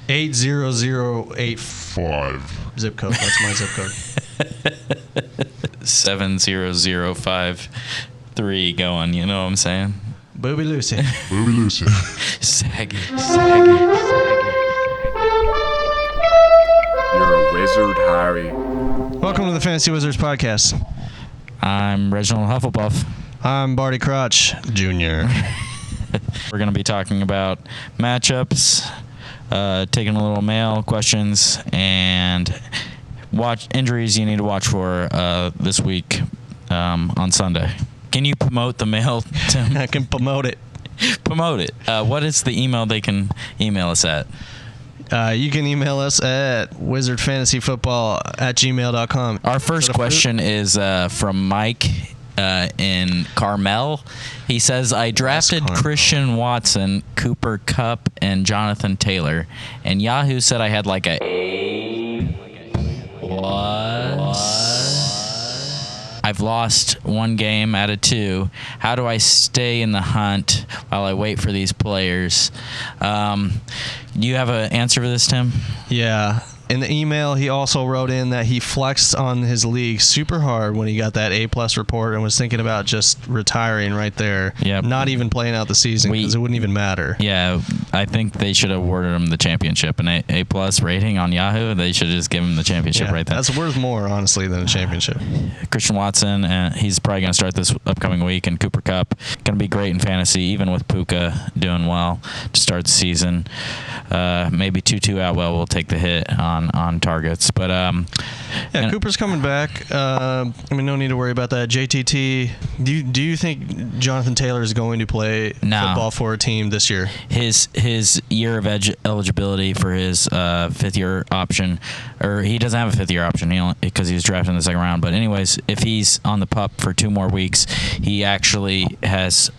80085 zip code. That's my zip code. 70053 going. You know what I'm saying? Booby Lucy. Booby Lucy. Saggy. You're a wizard, Harry. Welcome to the Fantasy Wizards podcast. I'm Reginald Hufflepuff. I'm Barty Crotch Jr. We're going to be talking about matchups, taking a little mail, questions, and watch injuries you need to watch for this week on Sunday. Can you promote the mail, Tim? I can promote it. Promote it. What is the email they can email us at? You can email us at wizardfantasyfootball@gmail.com. Our first question is from Mike in Carmel. He says, I drafted Christian Watson, Cooper Kupp, and Jonathan Taylor, and Yahoo said I had like a What? I've lost one game out of two. How do I stay in the hunt while I wait for these players? Do you have an answer for this, Tim? Yeah. In the email, he also wrote in that he flexed on his league super hard when he got that A-plus report and was thinking about just retiring right there. Yep. Not even playing out the season because it wouldn't even matter. Yeah, I think they should have awarded him the championship. An A-plus rating on Yahoo, they should have just given him the championship right there. That's worth more, honestly, than a championship. Christian Watson, he's probably going to start this upcoming week, and Cooper Kupp going to be great in fantasy, even with Puka doing well to start the season. Maybe Tutu Atwell will take the hit on targets, but Cooper's coming back. No need to worry about that. JTT, do you think Jonathan Taylor is going to play football for a team this year? His year of eligibility for his fifth year option, or he doesn't have a fifth year option because he was drafted in the second round. But anyways, if he's on the PUP for 2 more weeks, he actually has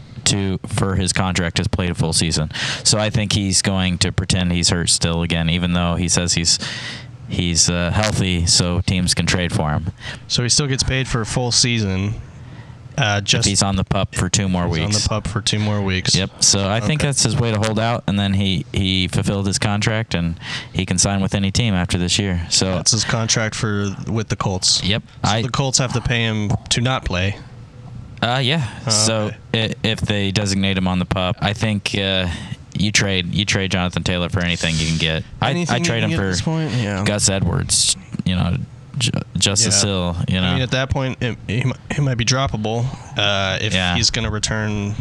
for his contract has played a full season. So I think he's going to pretend he's hurt still again, even though he says he's healthy, so teams can trade for him. So he still gets paid for a full season. If he's on the PUP for 2 more weeks. On the PUP for 2 more weeks. Yep. So I think that's his way to hold out, and then he fulfilled his contract, and he can sign with any team after this year. So that's his contract with the Colts. Yep. So the Colts have to pay him to not play. Yeah. So if they designate him on the PUP, I think you trade Jonathan Taylor for anything you can get. I trade him for Gus Edwards. Justice Hill. At that point, he might be droppable if he's going to return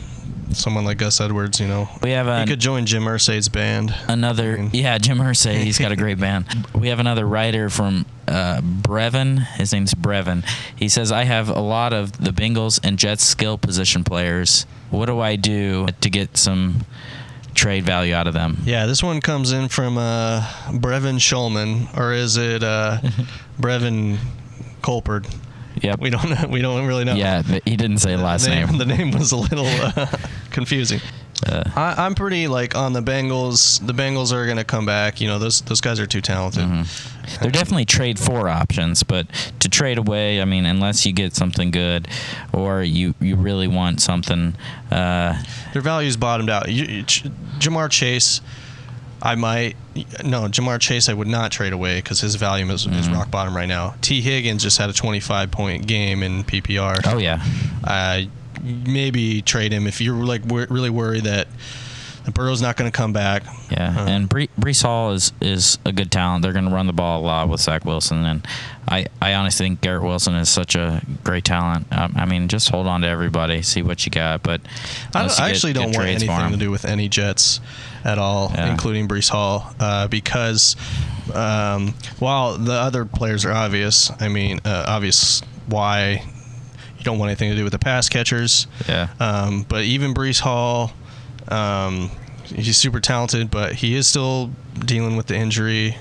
someone like Gus Edwards. He could join Jim Irsay's band. Jim Irsay. He's got a great band. We have another writer from Brevin. His name's Brevin. He says, I have a lot of the Bengals and Jets skill position players. What do I do to get some trade value out of them? Yeah, this one comes in from Brevin Schulman, or is it Brevin Colpert? Yep. We don't know. We don't really know. Yeah, he didn't say last name. The name was a little confusing. I'm pretty on the Bengals. The Bengals are going to come back. Those guys are too talented. Mm-hmm. They're definitely trade for options, but to trade away, unless you get something good or you really want something. Their value's bottomed out. Jamar Chase, Jamar Chase I would not trade away because his value is rock bottom right now. T. Higgins just had a 25-point game in PPR. Oh, yeah. Maybe trade him if you're really worried that Burrow's not going to come back. Yeah, and Breece Hall is a good talent. They're going to run the ball a lot with Zach Wilson, and I honestly think Garrett Wilson is such a great talent. Just hold on to everybody, see what you got. But I actually don't want anything to do with any Jets at all, including Breece Hall, because while the other players are obvious, obvious why you don't want anything to do with the pass catchers. Yeah. But even Breece Hall, he's super talented, but he is still dealing with the injury,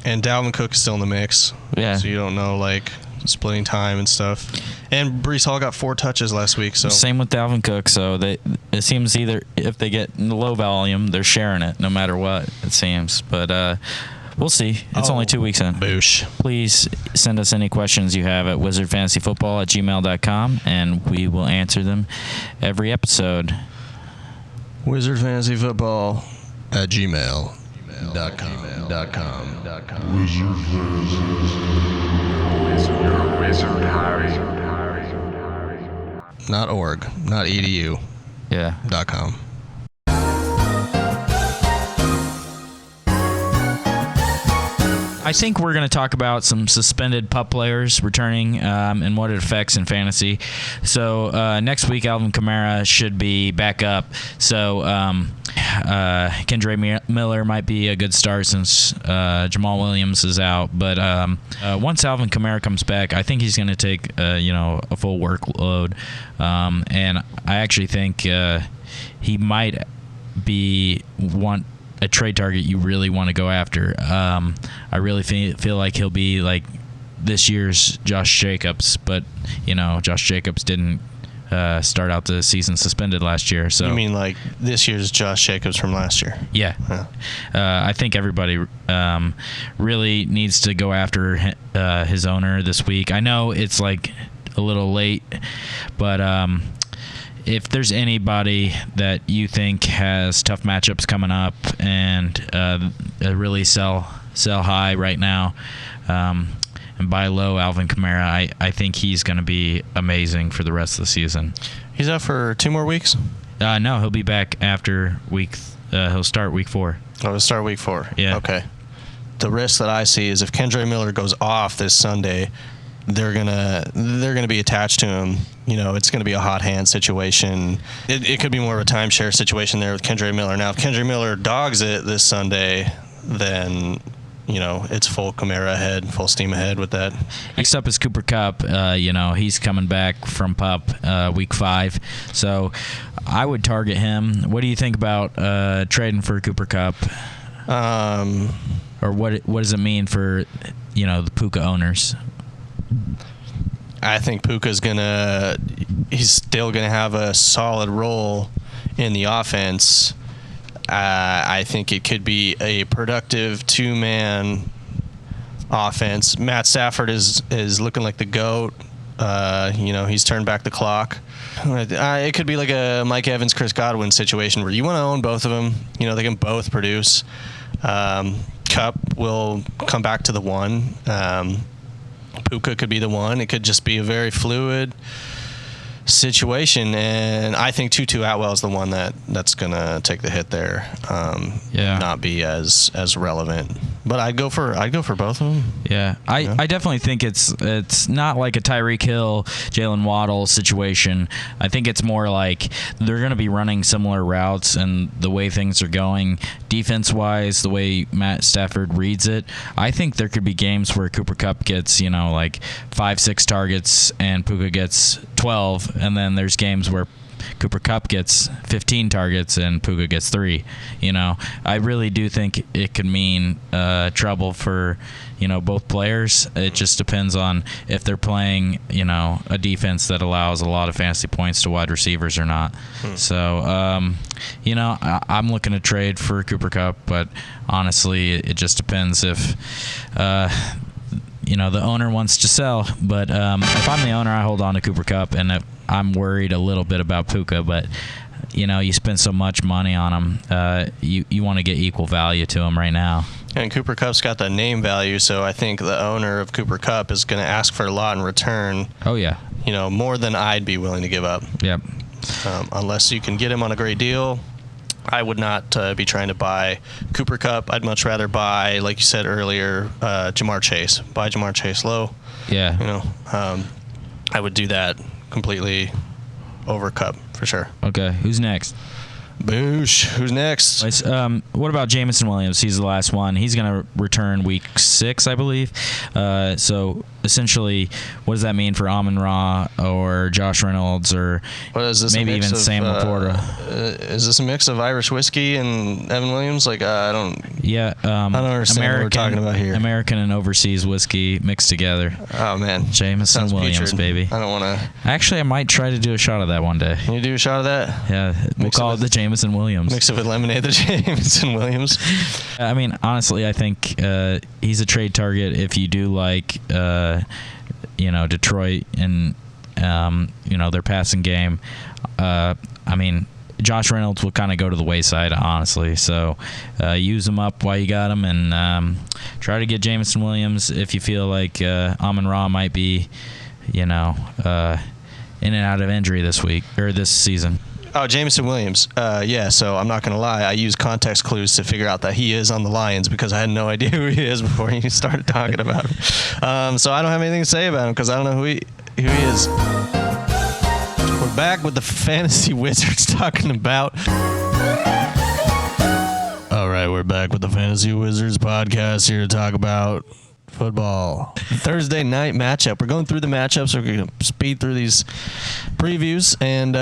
and Dalvin Cook is still in the mix. Yeah. So you don't know splitting time and stuff. And Breece Hall got 4 touches last week. So same with Dalvin Cook. So it seems either if they get low volume, they're sharing it no matter what. It seems, but. We'll see. It's only 2 weeks in. Boosh. Please send us any questions you have at wizardfantasyfootball@gmail.com, and we will answer them every episode. wizardfantasyfootball@gmail.com. Wizard Harry. Not org, not edu. Yeah. .com. I think we're going to talk about some suspended PUP players returning and what it affects in fantasy. So next week, Alvin Kamara should be back up. So Kendre Miller might be a good start since Jamal Williams is out. But once Alvin Kamara comes back, I think he's going to take a full workload. And I actually think he might be a trade target you really want to go after. I really feel like he'll be like this year's Josh Jacobs, but Josh Jacobs didn't start out the season suspended last year. So you mean like this year's Josh Jacobs from last year? Yeah. I think everybody really needs to go after his owner this week. I know it's like a little late, but if there's anybody that you think has tough matchups coming up and really sell high right now and buy low Alvin Kamara, I think he's going to be amazing for the rest of the season. He's out for 2 more weeks? No, he'll be back after he'll start week 4. Oh, he'll start week 4. Yeah. Okay. The risk that I see is if Kendre Miller goes off this Sunday, they're gonna be attached to him. It's gonna be a hot hand situation. It could be more of a timeshare situation there with Kendre Miller. Now, if Kendre Miller dogs it this Sunday, then it's full Kamara ahead, full steam ahead with that. Next up is Cooper Kupp. He's coming back from PUP week 5, so I would target him. What do you think about trading for Cooper Kupp? Or what does it mean for the Puka owners? I think Puka's he's still gonna have a solid role in the offense. I think it could be a productive 2-man offense. Matt Stafford is looking like the GOAT. He's turned back the clock. It could be like a Mike Evans, Chris Godwin situation where you want to own both of them. They can both produce. Kupp will come back to the 1. Puka could be the 1. It could just be a very fluid situation, and I think Tutu Atwell is the one that's gonna take the hit there. Not be as relevant. But I'd go for both of them. Yeah, I definitely think it's not like a Tyreek Hill, Jalen Waddle situation. I think it's more like they're going to be running similar routes, and the way things are going defense-wise, the way Matt Stafford reads it, I think there could be games where Cooper Kupp gets 5-6 targets and Puka gets 12, and then there's games where Cooper Kupp gets 15 targets and Puka gets 3. I really do think it could mean trouble for both players. It just depends on if they're playing a defense that allows a lot of fantasy points to wide receivers or not. So I'm looking to trade for Cooper Kupp, but honestly it just depends if the owner wants to sell. But if I'm the owner, I hold on to Cooper Kupp, and I'm worried a little bit about Puka, but you spend so much money on him, you want to get equal value to him right now. And Cooper Kupp's got the name value, so I think the owner of Cooper Kupp is going to ask for a lot in return. Oh yeah, more than I'd be willing to give up. Yep. Unless you can get him on a great deal, I would not be trying to buy Cooper Kupp. I'd much rather buy, like you said earlier, Jamar Chase. Buy Jamar Chase low. Yeah. I would do that completely over Kupp for sure. Okay, who's next? Boosh. Who's next? What about Jameson Williams? He's the last one. He's going to return week 6, I believe. So essentially, what does that mean for Amon-Ra or Josh Reynolds or maybe even Sam Laporta? Is this a mix of Irish whiskey and Evan Williams? I don't. Yeah. I don't understand what we're talking about here. American and overseas whiskey mixed together. Oh man, Jameson Williams, putrid. baby. I don't want to. Actually, I might try to do a shot of that one day. Can you do a shot of that? Yeah, we'll call it the Jameson Williams. Mix it with lemonade, the Jameson Williams. I mean, honestly, I think he's a trade target if you do like, Detroit and, their passing game. I mean, Josh Reynolds will kind of go to the wayside, honestly. So use him up while you got him, and try to get Jameson Williams if you feel like Amon-Ra might be, in and out of injury this week or this season. Oh, Jameson Williams. Yeah, so I'm not going to lie. I use context clues to figure out that he is on the Lions because I had no idea who he is before you started talking about him. So I don't have anything to say about him because I don't know who he is. We're back with the Fantasy Wizards talking about... All right, we're back with the Fantasy Wizards podcast here to talk about... football. Thursday night matchup. We're going through the matchups. We're going to speed through these previews and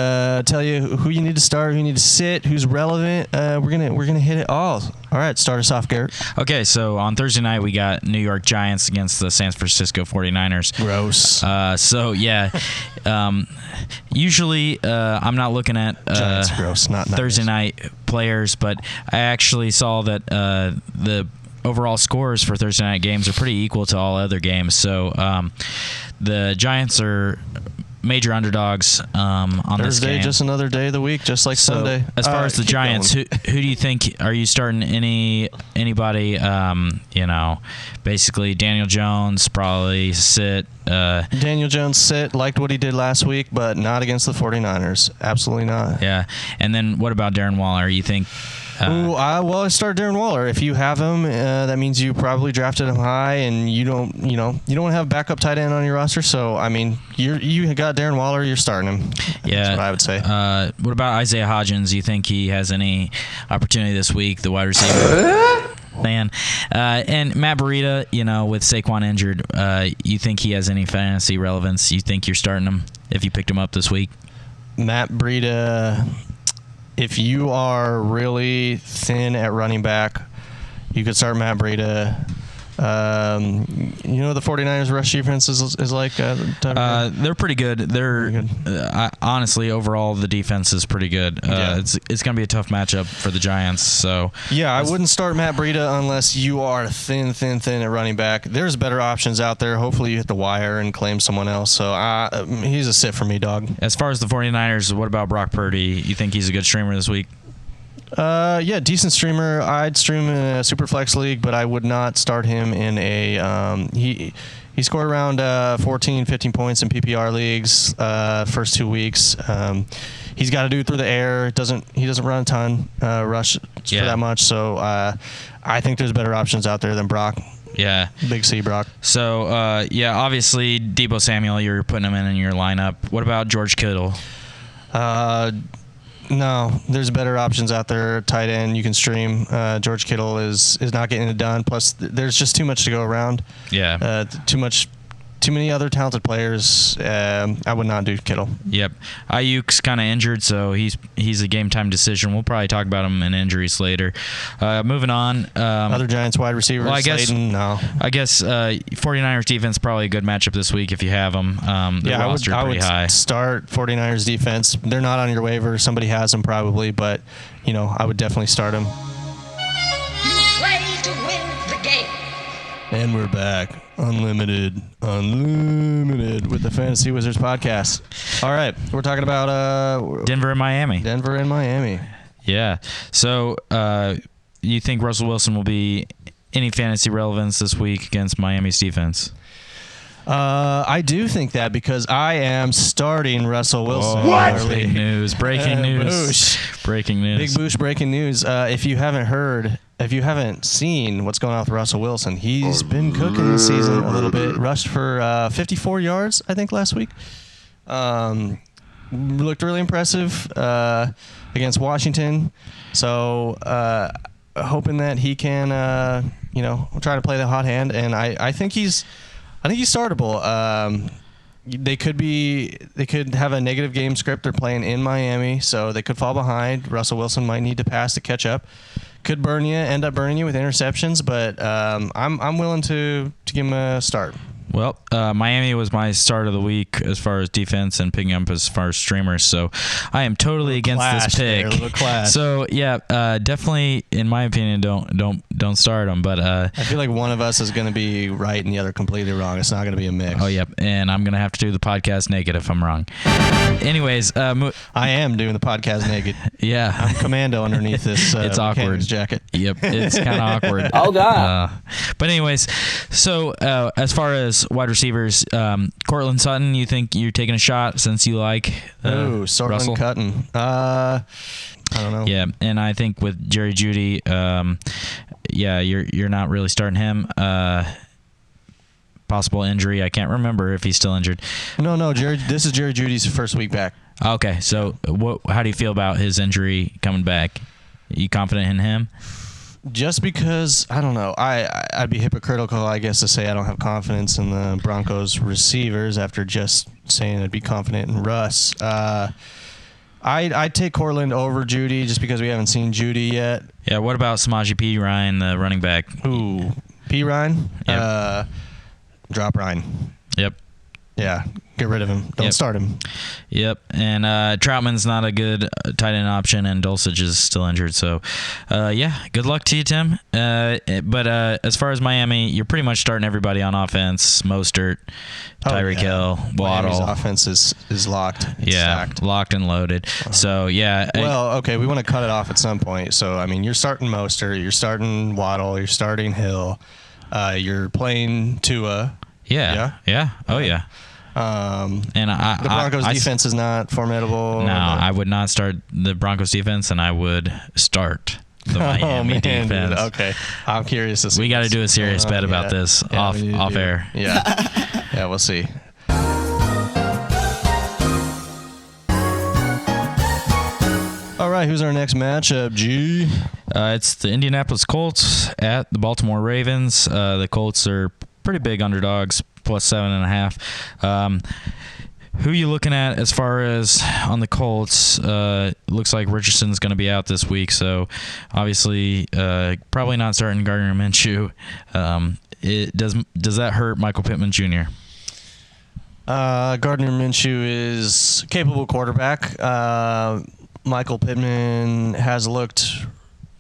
tell you who you need to start, who you need to sit, who's relevant. We're gonna hit it all. All right, start us off, Garrett. Okay, so on Thursday night we got New York Giants against the San Francisco 49ers. Gross. Usually I'm not looking at Giants gross, not Thursday night players, but I actually saw that the overall scores for Thursday night games are pretty equal to all other games. So the Giants are major underdogs on Thursday, this game. just another day of the week, just like Sunday. As far as the Giants, who do you think, are you starting anybody, basically Daniel Jones, probably sit. Daniel Jones sit, liked what he did last week, but not against the 49ers. Absolutely not. Yeah. And then what about Darren Waller? You think... I start Darren Waller. If you have him, that means you probably drafted him high, and you don't have backup tight end on your roster. So I mean, you got Darren Waller, you're starting him. Yeah, that's what I would say. What about Isaiah Hodgins? Do you think he has any opportunity this week? The wide receiver. Man, and Matt Breida, with Saquon injured, you think he has any fantasy relevance? You think you're starting him if you picked him up this week? Matt Breida. If you are really thin at running back, you could start Matt Breida. The 49ers rush defense is like... they're pretty good. They're honestly, overall, the defense is pretty good. It's going to be a tough matchup for the Giants. So yeah, I wouldn't start Matt Breida unless you are thin at running back. There's better options out there. Hopefully you hit the wire and claim someone else. So he's a sit for me, dog. As far as the 49ers, what about Brock Purdy? You think he's a good streamer this week? Decent streamer. I'd stream in a Superflex league, but I would not start him in a he scored around 14, 15 points in PPR leagues first 2 weeks. He's got to do it through the air. He doesn't run a ton rush for that much, so I think there's better options out there than Brock. Yeah. Big C, Brock. So, obviously Deebo Samuel, you're putting him in your lineup. What about George Kittle? No, there's better options out there. Tight end, you can stream. George Kittle is not getting it done. Plus, there's just too much to go around. Yeah. Too many other talented players. I would not do Kittle. Yep. Ayuk's kind of injured, so he's a game-time decision. We'll probably talk about him in injuries later. Moving on. Other Giants wide receivers, well, I guess 49ers defense probably a good matchup this week if you have them. I would start 49ers defense. They're not on your waiver. Somebody has them probably, but I would definitely start them. You play to win the game. And we're back. Unlimited with the Fantasy Wizards podcast. All right, we're talking about Denver and Miami. Yeah. So, you think Russell Wilson will be any fantasy relevance this week against Miami's defense? I do think that because I am starting Russell Wilson. What? Breaking news. Breaking news. Big boosh breaking news. If you haven't seen what's going on with Russell Wilson, he's been cooking this season a little bit. Rushed for 54 yards, I think, last week. Looked really impressive against Washington. So hoping that he can, try to play the hot hand. And I think he's startable. They could have a negative game script. They're playing in Miami, so they could fall behind. Russell Wilson might need to pass to catch up. Could end up burning you with interceptions, but I'm willing to give him a start. Well, Miami was my start of the week as far as defense and picking up as far as streamers, so I am totally against this pick. So yeah, definitely, in my opinion, don't start them. But I feel like one of us is going to be right and the other completely wrong. It's not going to be a mix. Oh yep, and I'm going to have to do the podcast naked if I'm wrong. Anyways, I am doing the podcast naked. Yeah, I'm commando underneath this. It's awkward jacket. Yep, it's kind of awkward. Oh God. But anyways, so as far as wide receivers, Cortland Sutton, you think you're taking a shot since you like Russell Cutton? I don't know. Yeah, and I think with Jerry Jeudy, you're not really starting him. Possible injury. I can't remember if he's still injured. No, this is Jerry Jeudy's first week back. Okay, so how do you feel about his injury coming back? Are you confident in him? Just because, I don't know, I'd be hypocritical, I guess, to say I don't have confidence in the Broncos receivers after just saying I'd be confident in Russ. I'd take Cortland over Jeudy just because we haven't seen Jeudy yet. Yeah, what about Samaje Perine, the running back? Ooh, Perine? Yep. Drop Ryan. Yep. Yeah, get rid of him. Don't start him. Yep, and Troutman's not a good tight end option, and Dulcich is still injured. So, good luck to you, Tim. But as far as Miami, you're pretty much starting everybody on offense. Mostert, Tyreek Hill, Waddle. Miami's offense is locked. It's stacked. Locked and loaded. So, yeah. Well, okay, we want to cut it off at some point. So, I mean, you're starting Mostert, you're starting Waddle, you're starting Hill, you're playing Tua. Yeah. Oh, yeah. And the Broncos defense is not formidable. No, I would not start the Broncos defense, and I would start the Miami defense. Dude. Okay, I'm curious to see. We got to do a serious bet about this off air. Yeah, yeah, we'll see. All right, who's our next matchup, G? It's the Indianapolis Colts at the Baltimore Ravens. The Colts are pretty big underdogs, plus 7.5. Who are you looking at as far as on the Colts? Looks like Richardson's going to be out this week, so obviously probably not starting Gardner Minshew. Does that hurt Michael Pittman Jr.? Gardner Minshew is a capable quarterback. Michael Pittman has looked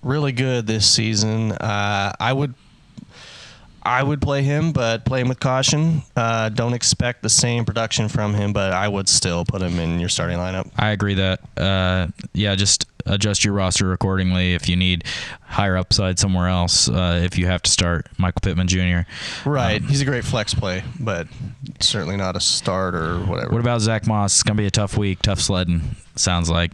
really good this season. I would play him, but play him with caution. Don't expect the same production from him, but I would still put him in your starting lineup. I agree that. Just adjust your roster accordingly if you need higher upside somewhere else. If you have to start Michael Pittman Jr. Right. He's a great flex play, but certainly not a start or whatever. What about Zach Moss? It's going to be a tough week, tough sledding, sounds like.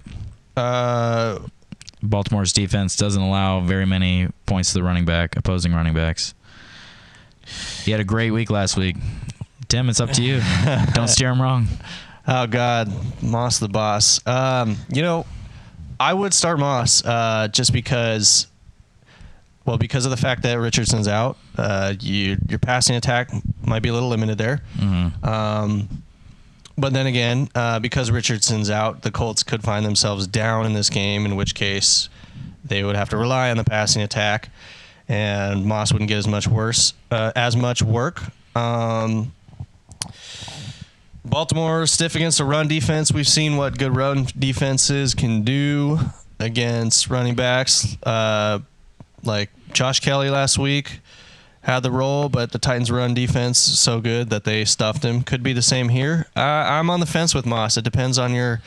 Baltimore's defense doesn't allow very many points to the opposing running backs. He had a great week last week. Tim, it's up to you. Don't steer him wrong. Oh, God. Moss the boss. I would start Moss just because of the fact that Richardson's out. Your passing attack might be a little limited there. Mm-hmm. But then again, because Richardson's out, the Colts could find themselves down in this game, in which case they would have to rely on the passing attack. And Moss wouldn't get as much work. Baltimore stiff against a run defense. We've seen what good run defenses can do against running backs. Like Josh Kelly last week had the role, but the Titans' run defense is so good that they stuffed him. Could be the same here. I'm on the fence with Moss. It depends on your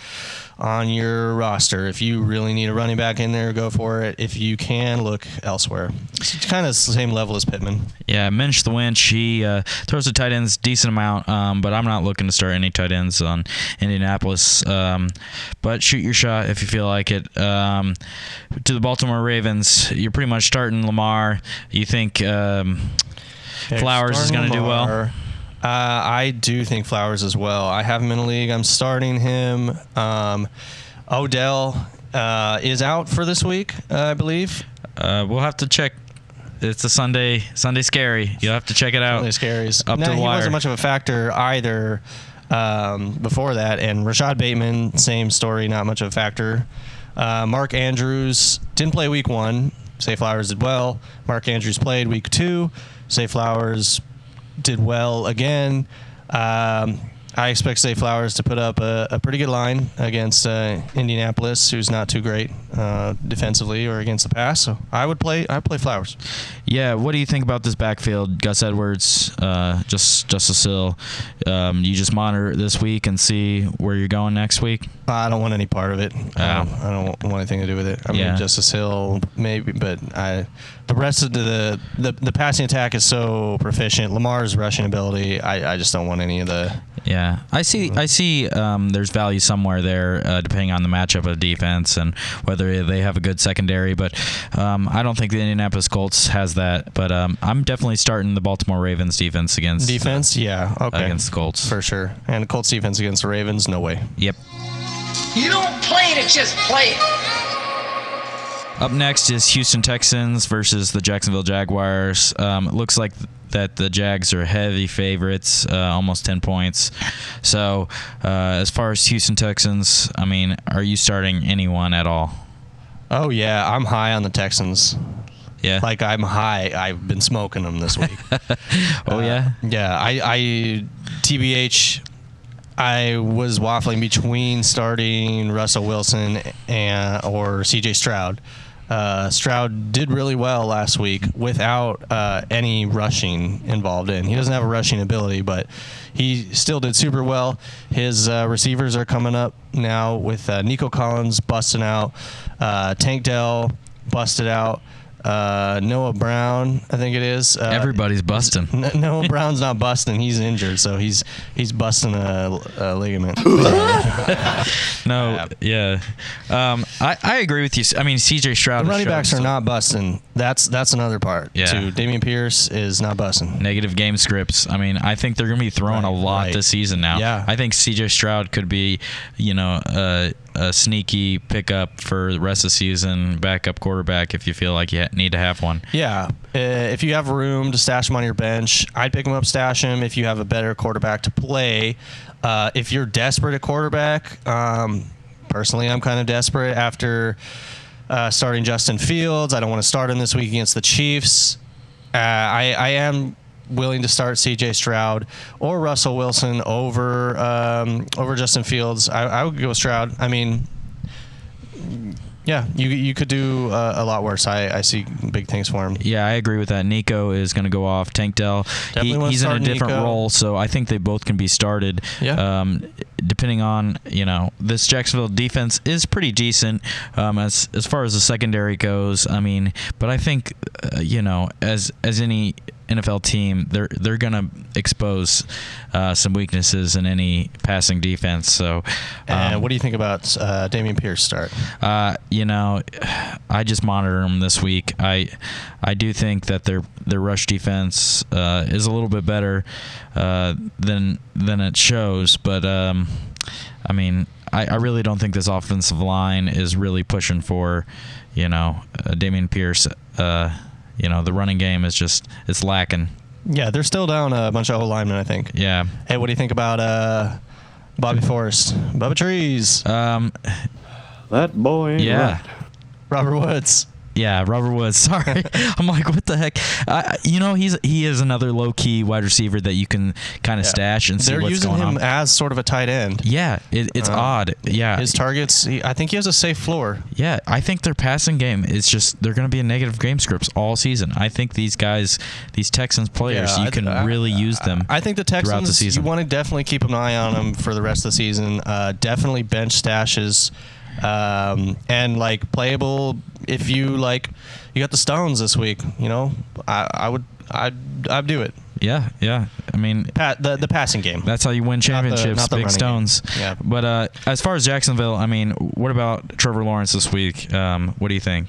roster. If you really need a running back in there, go for it. If you can, look elsewhere. It's kind of the same level as Pittman. Yeah, Minch the Winch, he throws the tight ends decent amount, but I'm not looking to start any tight ends on Indianapolis. But shoot your shot if you feel like it. To the Baltimore Ravens, you're pretty much starting Lamar. You think Flowers is going to do well? I do think Flowers as well. I have him in a league. I'm starting him. Odell is out for this week, I believe. We'll have to check. It's a Sunday scary. You'll have to check it out. Sunday scaries. Up to the wire. He wasn't much of a factor either before that. And Rashad Bateman, same story, not much of a factor. Mark Andrews didn't play week 1. Say Flowers did well. Mark Andrews played week 2. Say Flowers did well again. I expect Zay Flowers to put up a pretty good line against Indianapolis, who's not too great defensively or against the pass. So I'd play Flowers. Yeah, what do you think about this backfield? Gus Edwards, Justice Hill. You just monitor it this week and see where you're going next week? I don't want any part of it. I don't want anything to do with it. I mean, Justice Hill maybe, but the rest of the passing attack is so proficient. Lamar's rushing ability, I just don't want any of the. Yeah, I see. There's value somewhere there, depending on the matchup of defense and whether they have a good secondary. But I don't think the Indianapolis Colts has that. But I'm definitely starting the Baltimore Ravens defense against against the Colts for sure. And the Colts defense against the Ravens, no way. Yep. You don't play to just play it. Up next is Houston Texans versus the Jacksonville Jaguars. It looks like that the Jags are heavy favorites, almost 10 points. So as far as Houston Texans, I mean, are you starting anyone at all? Oh, yeah. I'm high on the Texans. Yeah. Like, I'm high. I've been smoking them this week. Yeah? Yeah. TBH, I was waffling between starting Russell Wilson or C.J. Stroud. Stroud did really well last week without any rushing involved in. He doesn't have a rushing ability, but he still did super well. His receivers are coming up now with Nico Collins busting out, Tank Dell busted out, Noah Brown, I think it is. Everybody's busting. Noah Brown's not busting. He's injured, so he's busting a ligament. No, yeah. I agree with you. I mean, C.J. Stroud. The running backs are not busting. That's another part, yeah. too. Dameon Pierce is not busting. Negative game scripts. I mean, I think they're going to be throwing a lot this season now. Yeah. I think C.J. Stroud could be, a sneaky pickup for the rest of the season, backup quarterback if you feel like you need to have one. Yeah. If you have room to stash him on your bench, I'd pick him up, stash him if you have a better quarterback to play. If you're desperate at quarterback, personally, I'm kind of desperate after starting Justin Fields. I don't want to start him this week against the Chiefs. I am willing to start C.J. Stroud or Russell Wilson over Justin Fields. I would go with Stroud. I mean, yeah, you could do a lot worse. I see big things for him. Yeah, I agree with that. Nico is going to go off. Tank Dell, he's in a different role, so I think they both can be started. Yeah. Depending on, this Jacksonville defense is pretty decent as far as the secondary goes. I mean, but I think, as any NFL team, they're going to expose some weaknesses in any passing defense. So, what do you think about Dameon Pierce start? I just monitor them this week. I do think that their rush defense is a little bit better than it shows, but I mean, I really don't think this offensive line is really pushing for Dameon Pierce. The running game is it's lacking. Yeah, they're still down a bunch of O-linemen, I think. Yeah. Hey, what do you think about Bobby Forrest? Bubba Trees. That boy ain't right. Robert Woods. Yeah, Robert Woods. Sorry. I'm like, what the heck? He is another low-key wide receiver that you can kind of stash and see what's going on. They're using him as sort of a tight end. Yeah, it's odd. Yeah. His targets, I think he has a safe floor. Yeah, I think their passing game is they're going to be in negative game scripts all season. I think these Texans players, you can really use them. I think the Texans, throughout the season. You want to definitely keep an eye on them for the rest of the season. Definitely bench stashes. And playable if you got the Stones this week, I'd do it. Yeah. I mean, the passing game. That's how you win championships. Not the big Stones. Game. Yeah. But as far as Jacksonville, I mean, what about Trevor Lawrence this week? What do you think?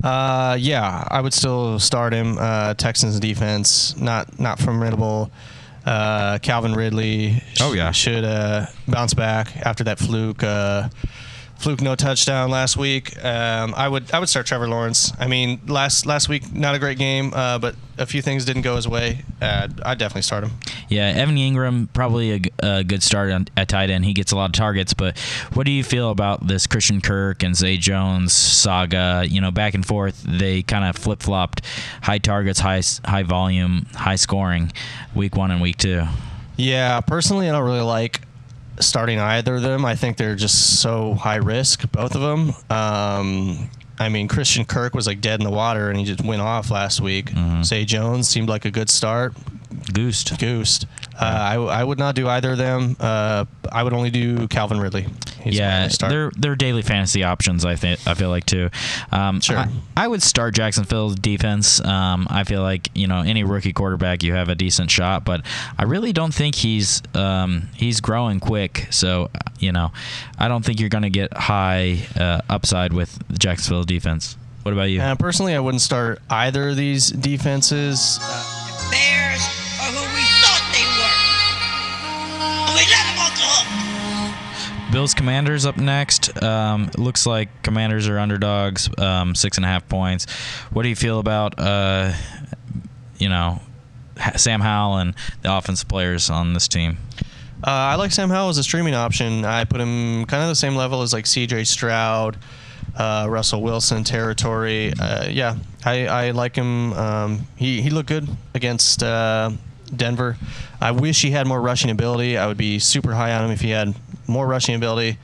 Yeah, I would still start him. Texans defense, not formidable. Calvin Ridley should bounce back after that fluke Fluke no touchdown last week. I would start Trevor Lawrence. I mean, last week not a great game, but a few things didn't go his way. I'd definitely start him. Yeah, Evan Ingram probably a good start at tight end. He gets a lot of targets, but what do you feel about this Christian Kirk and Zay Jones saga? Back and forth, they kind of flip-flopped high targets, high volume, high scoring, week 1 and week 2. Yeah, personally, I don't really like starting either of them. I think they're just so high risk, both of them. I mean, Christian Kirk was like dead in the water, and he just went off last week. Zay Jones seemed like a good start. Goosed. I would not do either of them. I would only do Calvin Ridley. They're daily fantasy options. I feel like too. Sure. I would start Jacksonville's defense. I feel like any rookie quarterback, you have a decent shot, but I really don't think he's growing quick. So I don't think you're going to get high upside with the Jacksonville defense. What about you? Personally, I wouldn't start either of these defenses. Bears are who we thought they were. And we let them off the hook. Bills Commanders up next. Looks like Commanders are underdogs, 6.5 points. What do you feel about Sam Howell and the offensive players on this team? I like Sam Howell as a streaming option. I put him kind of the same level as like C.J. Stroud, Russell Wilson territory. I like him. He looked good against Denver. I wish he had more rushing ability. I would be super high on him if he had more rushing ability.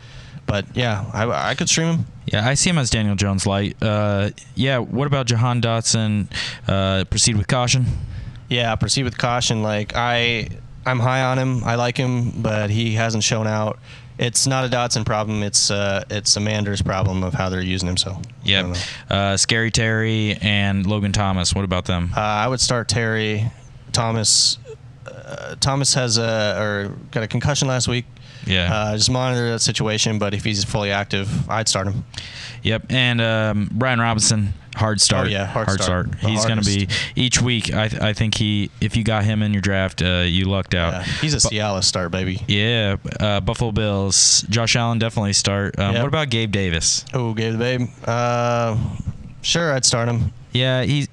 But yeah, I could stream him. Yeah, I see him as Daniel Jones light. What about Jahan Dotson? Proceed with caution. Yeah, proceed with caution. Like I'm high on him. I like him, but he hasn't shown out. It's not a Dotson problem. It's a Manders problem of how they're using him. So yep. Scary Terry and Logan Thomas. What about them? I would start Terry. Thomas has got a concussion last week. Yeah. Just monitor that situation. But if he's fully active, I'd start him. Yep. And Brian Robinson. Hard start. Oh, yeah, hard start. He's going to be each week. I think if you got him in your draft, you lucked out. Yeah, he's a Cialis start, baby. Yeah, Buffalo Bills. Josh Allen definitely start. What about Gabe Davis? Oh, Gabe Babe. Sure, I'd start him. Yeah, he's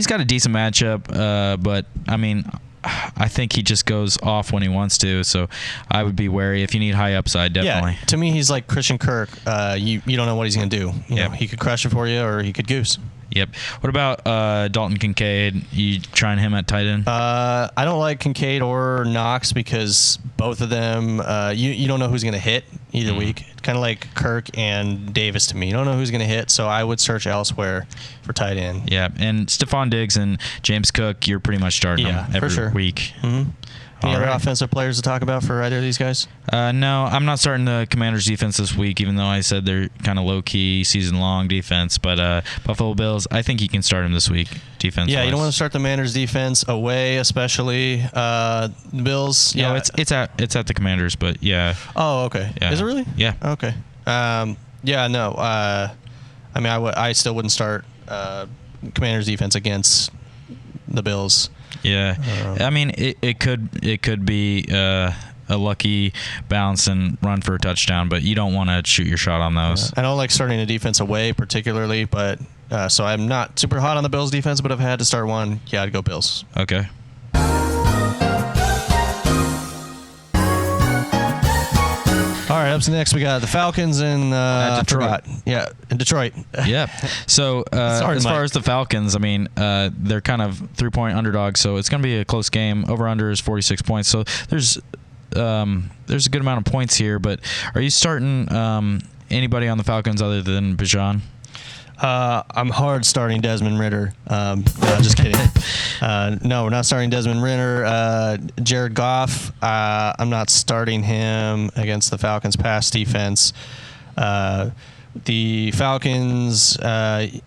got a decent matchup, but I mean, I think he just goes off when he wants to, so I would be wary. If you need high upside, definitely. Yeah, to me, he's like Christian Kirk. You don't know what he's going to do. You know, he could crush it for you, or he could goose. Yep. What about Dalton Kincaid? You trying him at tight end? I don't like Kincaid or Knox because both of them, you don't know who's going to hit either week. Kind of like Kirk and Davis to me. You don't know who's going to hit, so I would search elsewhere for tight end. Yeah, and Stephon Diggs and James Cook, you're pretty much starting them every week. Mm-hmm. Any other offensive players to talk about for either of these guys? No, I'm not starting the Commanders' defense this week, even though I said they're kind of low-key, season-long defense. But Buffalo Bills, I think you can start them this week, defense-wise. Yeah, you don't want to start the Commanders' defense away, especially the Bills. Yeah, no, it's at the Commanders, but yeah. Oh, okay. Yeah. Is it really? Yeah. Okay. No. I mean, I still wouldn't start Commanders' defense against the Bills. Yeah, I mean it could be a lucky bounce and run for a touchdown, but you don't want to shoot your shot on those. I don't like starting a defense away particularly, but so I'm not super hot on the Bills defense. But if I had to start one, I'd go Bills. Okay. All right, up to next we got the Falcons and Detroit. In Detroit. Yeah. So as far as the Falcons, I mean, they're kind of 3-point underdogs, so it's going to be a close game. Over/under is 46 points. So there's a good amount of points here. But are you starting anybody on the Falcons other than Bijan? I'm hard starting Desmond Ridder. No, just kidding. No, we're not starting Desmond Ridder. Jared Goff, I'm not starting him against the Falcons' pass defense. The Falcons, starting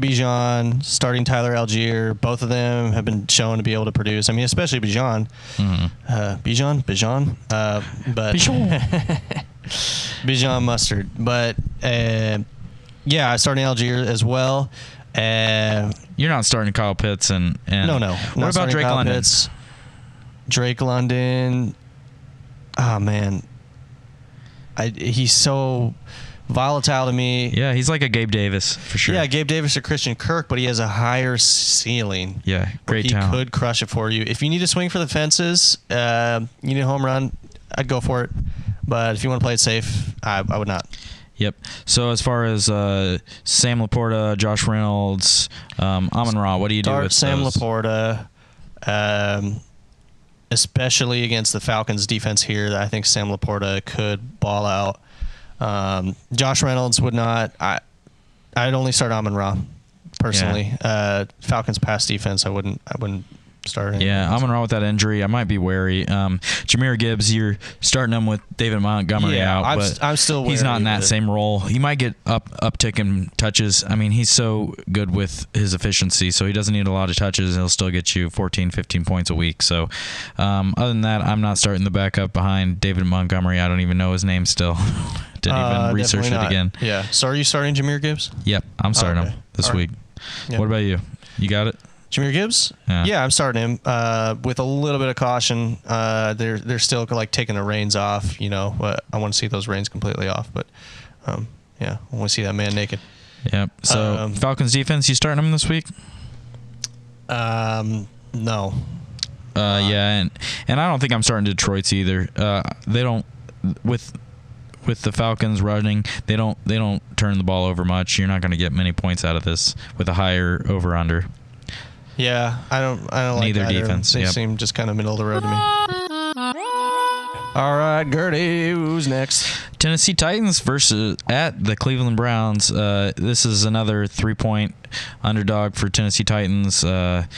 Bijan, starting Tyler Algier. Both of them have been shown to be able to produce. I mean, especially Bijan. Bijan. But Bijan Mustard. But starting Algier as well. You're not starting Kyle Pitts and No. What about Drake London? Pitts. Drake London. Oh man, he's so volatile to me. Yeah, he's like a Gabe Davis for sure. Yeah, Gabe Davis or Christian Kirk, but he has a higher ceiling. Yeah, great talent. He could crush it for you. If you need to swing for the fences, you need a home run, I'd go for it. But if you want to play it safe, I would not. Yep. So as far as Sam Laporta, Josh Reynolds, Amon-Ra, what do you do with Sam those? Laporta, especially against the Falcons defense here. I think Sam Laporta could ball out. Josh Reynolds would not. I'd only start Amon-Ra personally. Yeah. Falcons pass defense, I wouldn't start him. Yeah, Amon-Ra with that injury, I might be wary. Jahmyr Gibbs, you're starting him with David Montgomery out, but I'm still he's not in that wary same role. He might get uptick in touches. I mean, he's so good with his efficiency, so he doesn't need a lot of touches. He'll still get you 14, 15 points a week. So other than that, I'm not starting the backup behind David Montgomery. I don't even know his name still. Didn't even research it again. Yeah. So are you starting Jahmyr Gibbs? Yep, I'm starting him this week. Yep. What about you? You got it? Jahmyr Gibbs? Yeah, I'm starting him with a little bit of caution. They're still like taking the reins off. I want to see those reins completely off. But I want to see that man naked. Yep. So Falcons defense, you starting them this week? No. Yeah, and I don't think I'm starting Detroit's either. They don't with the Falcons running, they don't turn the ball over much. You're not going to get many points out of this with a higher over under. Yeah, I don't like neither either. Defense. They seem just kind of middle of the road to me. All right, Gertie, who's next? Tennessee Titans versus at the Cleveland Browns. This is another 3-point underdog for Tennessee Titans at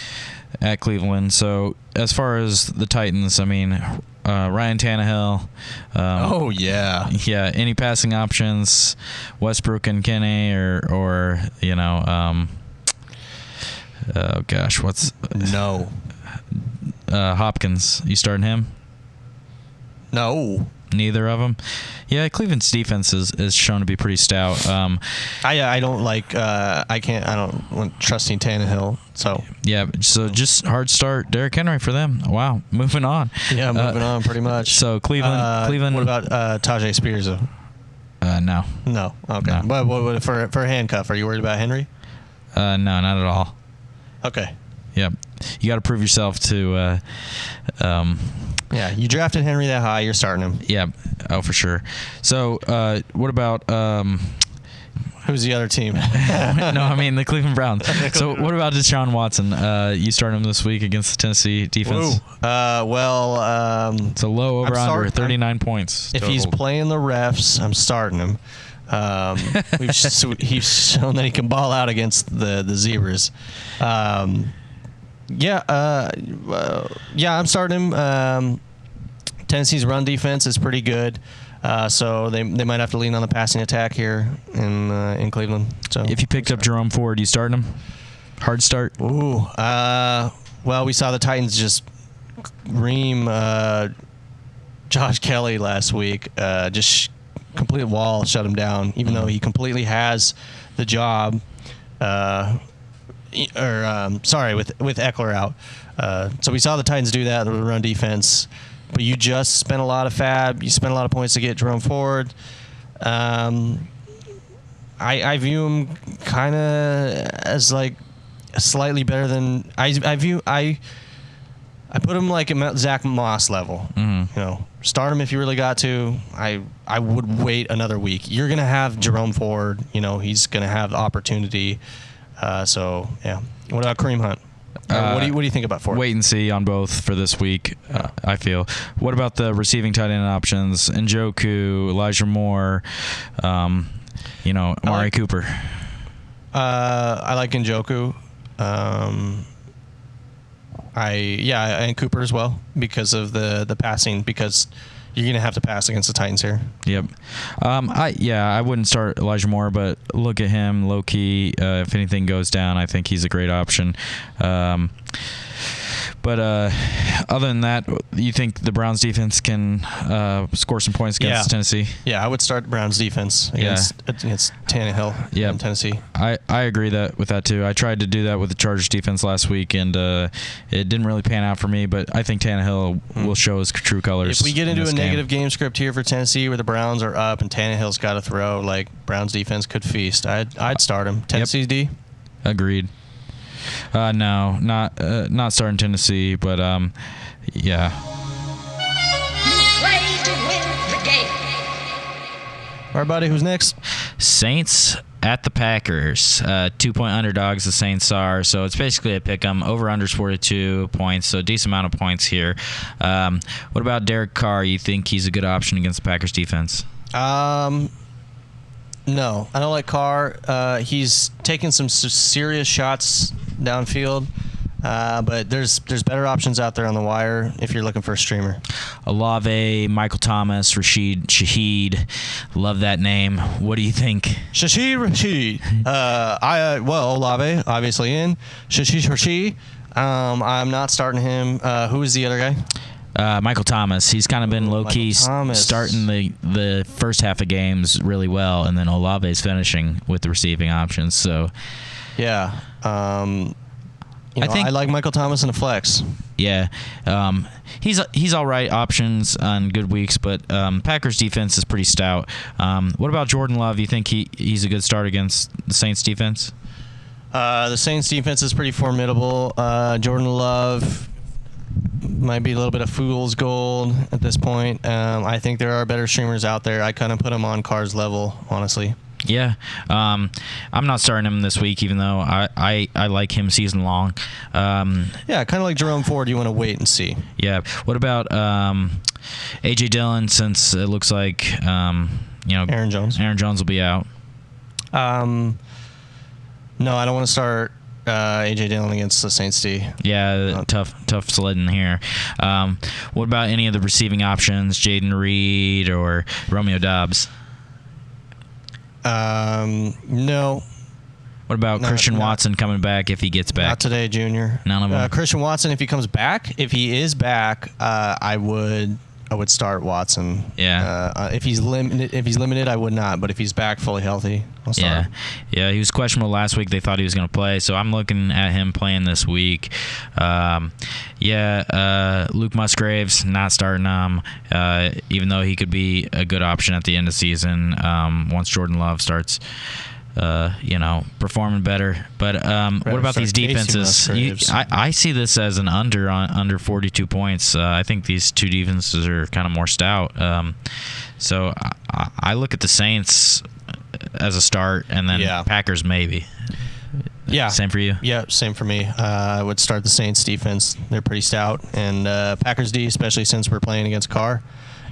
Cleveland. So as far as the Titans, I mean, Ryan Tannehill. Oh yeah. Yeah. Any passing options? Westbrook and Kenny, or oh gosh, what's no? Hopkins. You starting him? No. Neither of them. Yeah, Cleveland's defense is shown to be pretty stout. I don't like. I don't want trusting Tannehill. So yeah. So just hard start. Derrick Henry for them. Wow. Moving on. Yeah, moving on pretty much. So Cleveland. What about Tajay Spears? No. No. Okay. No. But what for a handcuff? Are you worried about Henry? No, not at all. Okay. Yep. You got to prove yourself to. Yeah, you drafted Henry that high. You're starting him. Yeah. Oh, for sure. So, what about? Who's the other team? No, I mean the Cleveland Browns. So, what about Deshaun Watson? You start him this week against the Tennessee defense. It's a low over under 39 points. If he's playing the refs, I'm starting him. He's shown that he can ball out against the Zebras. I'm starting him. Tennessee's run defense is pretty good, so they might have to lean on the passing attack here in Cleveland. So if you picked up Jerome Ford, you starting him? Hard start. Ooh. Well, we saw the Titans just ream Josh Kelly last weck. Just complete wall, shut him down, even though he completely has the job. With Eckler out. So we saw the Titans do that, the run defense. But you just spent a lot of fab. You spent a lot of points to get Jerome Ford. I view him kind of as like slightly better than I put him like at Zach Moss level. Mm-hmm. Start him if you really got to. I would wait another week. You're gonna have Jerome Ford. He's gonna have the opportunity. So yeah. What about Kareem Hunt? What do you think about Ford? Wait and see on both for this week. I feel. What about the receiving tight end options? Njoku, Elijah Moore, Amari Cooper. I like Njoku. And Cooper as well because of the passing, because you're going to have to pass against the Titans here. Yep. I wouldn't start Elijah Moore, but look at him low-key. If anything goes down, I think he's a great option. But other than that, you think the Browns defense can score some points against Tennessee? Yeah, I would start the Browns defense against Tannehill in Tennessee. I agree with that too. I tried to do that with the Chargers defense last week, and it didn't really pan out for me. But I think Tannehill will show his true colors. If we get into a negative game script here for Tennessee, where the Browns are up and Tannehill's got to throw, like Browns defense could feast, I'd start him. Tennessee's D. Agreed. No, not starting Tennessee, but yeah. Play to win the game. All right, buddy, who's next? Saints at the Packers. 2-point underdogs, the Saints are. So it's basically a pick 'em. Over-under's 42 points, so a decent amount of points here. What about Derek Carr? You think he's a good option against the Packers defense? No, I don't like Carr. He's taking some serious shots downfield, but there's better options out there on the wire if you're looking for a streamer. Olave, Michael Thomas, Rashid Shaheed. Love that name. What do you think? Rashid. Olave, obviously in. Rashid. I'm not starting him. Who is the other guy? Michael Thomas. He's kind of been low-key starting the first half of games really well, and then Olave's finishing with the receiving options. So, yeah. I like Michael Thomas in a flex. Yeah. He's all right options on good weeks, but Packers defense is pretty stout. What about Jordan Love? You think he's a good start against the Saints defense? The Saints defense is pretty formidable. Jordan Love might be a little bit of fool's gold at this point. I think there are better streamers out there. I kind of put him on Carr's level, honestly. Yeah. I'm not starting him this week, even though I like him season long. Yeah, kind of like Jerome Ford. You want to wait and see. Yeah. What about A.J. Dillon, since it looks like Aaron Jones will be out? No, I don't want to start A.J. Dillon against the Saints D. Yeah, tough sledding here. What about any of the receiving options, Jaden Reed or Romeo Doubs? No. What about Christian Watson coming back if he gets back? Not today, Junior. None of them. Christian Watson, if he comes back, if he is back, I would start Watson. Yeah. If he's limited, I would not. But if he's back fully healthy, I'll start him. Yeah. He was questionable last week. They thought he was going to play, so I'm looking at him playing this week. Luke Musgraves, not starting him, even though he could be a good option at the end of the season once Jordan Love starts performing better. But what about these defenses? I see this as an under 42 points. I think these two defenses are kind of more stout. So I look at the Saints as a start, and then Packers maybe. Yeah. Same for you? Yeah, same for me. I would start the Saints defense. They're pretty stout. And Packers D, especially since we're playing against Carr.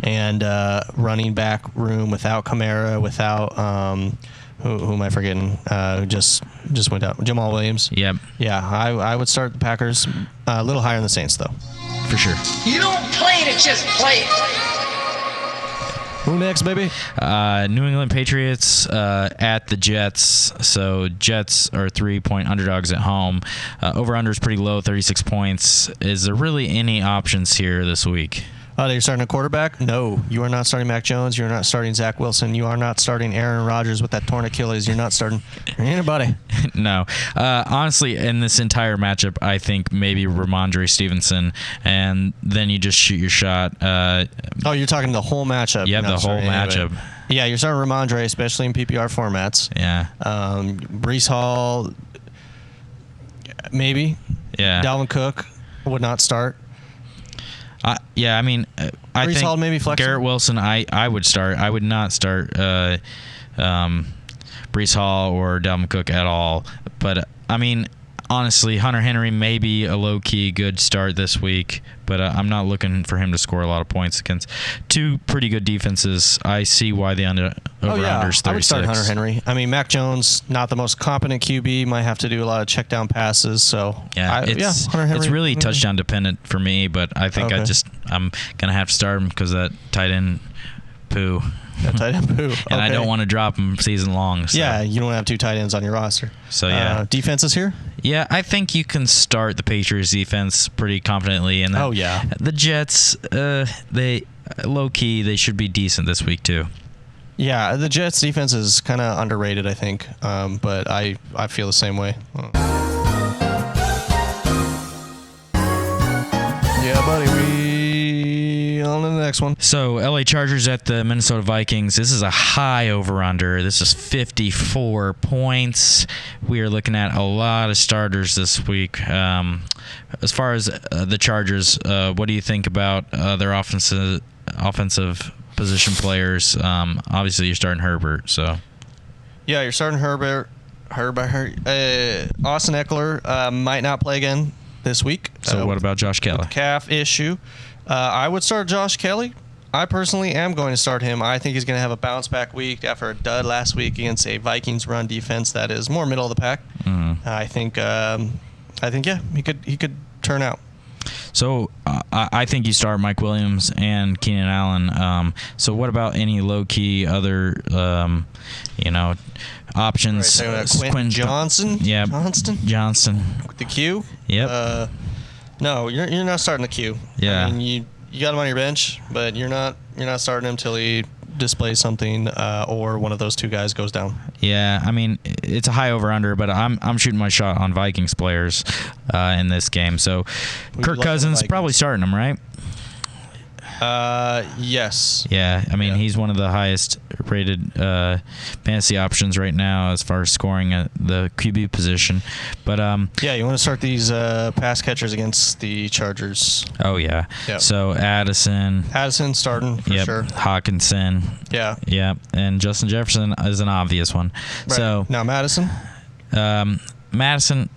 And running back room without Kamara, without who am I forgetting? Who just went out? Jamal Williams. Yep. Yeah, I would start the Packers a little higher than the Saints, though. For sure. You don't play to just play it. Who next, baby? New England Patriots at the Jets. So Jets are 3-point underdogs at home. Over-under is pretty low, 36 points. Is there really any options here this week? You're starting a quarterback? No. You are not starting Mac Jones. You are not starting Zach Wilson. You are not starting Aaron Rodgers with that torn Achilles. You're not starting anybody. No. Honestly, in this entire matchup, I think maybe Ramondre Stevenson, and then you just shoot your shot. You're talking the whole matchup. Yeah, the whole matchup. Yeah, you're starting Ramondre, especially in PPR formats. Yeah. Breece Hall, maybe. Yeah. Dalvin Cook would not start. I think Hall maybe Garrett Wilson, I would start. I would not start Breece Hall or Dalvin Cook at all. But, honestly, Hunter Henry may be a low-key good start this week, but I'm not looking for him to score a lot of points against two pretty good defenses. I see why the over-under is 36. I would start Hunter Henry. Mac Jones, not the most competent QB, might have to do a lot of check-down passes. So Hunter Henry. It's really touchdown-dependent for me, but I think I'm going to have to start him because that tight end poo. Yeah, tight end poo. And I don't want to drop him season long. So. Yeah, you don't have 2 tight ends on your roster. So, yeah. Defenses here? Yeah, I think you can start the Patriots defense pretty confidently. And the Jets, they low-key, they should be decent this week, too. Yeah, the Jets defense is kind of underrated, I think. But I feel the same way. Yeah, buddy, we on to the next one. So, LA Chargers at the Minnesota Vikings. This is a high over-under. This is 54 points. We are looking at a lot of starters this week. As far as the Chargers, what do you think about their offensive position players? Obviously, you're starting Herbert, so. Yeah, you're starting Herbert. Austin Eckler might not play again this week. So what about Josh Kelly? Calf issue. I would start Josh Kelly. I personally am going to start him. I think he's going to have a bounce back week after a dud last week against a Vikings run defense that is more middle of the pack. Mm-hmm. I think he could turn out. So I think you start Mike Williams and Keenan Allen. So what about any low-key other, options? Right, Quentin Johnson? Yeah, Johnson. With the Q? Yep. No, you're not starting the Q. Yeah. I mean, you got him on your bench, but you're not starting him till he displays something or one of those 2 guys goes down. Yeah, I mean, it's a high over-under, but I'm shooting my shot on Vikings players in this game. So Kirk Cousins, probably starting him, right? Yes. Yeah, I mean, he's one of the highest rated fantasy options right now as far as scoring at the QB position. But yeah, you want to start these pass catchers against the Chargers. Oh yeah. Yep. So Addison starting for sure. Hawkinson. Yeah. Yeah, and Justin Jefferson is an obvious one. Right. So now Madison. Madison,